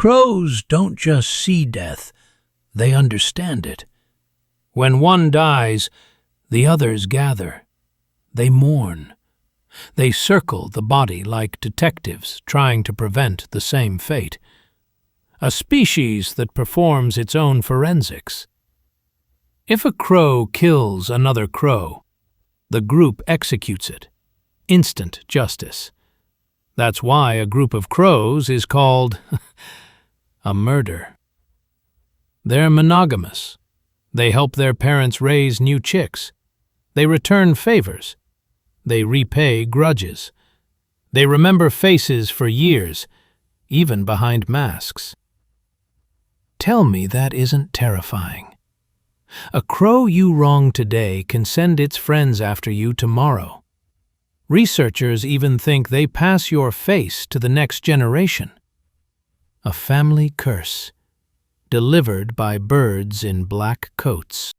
Crows don't just see death, they understand it. When one dies, the others gather. They mourn. They circle the body like detectives trying to prevent the same fate. A species that performs its own forensics. If a crow kills another crow, the group executes it. Instant justice. That's why a group of crows is called a murder. They're monogamous. They help their parents raise new chicks. They return favors. They repay grudges. They remember faces for years, even behind masks. Tell me that isn't terrifying. A crow you wrong today can send its friends after you tomorrow. Researchers even think they pass your face to the next generation. A family curse, delivered by birds in black coats.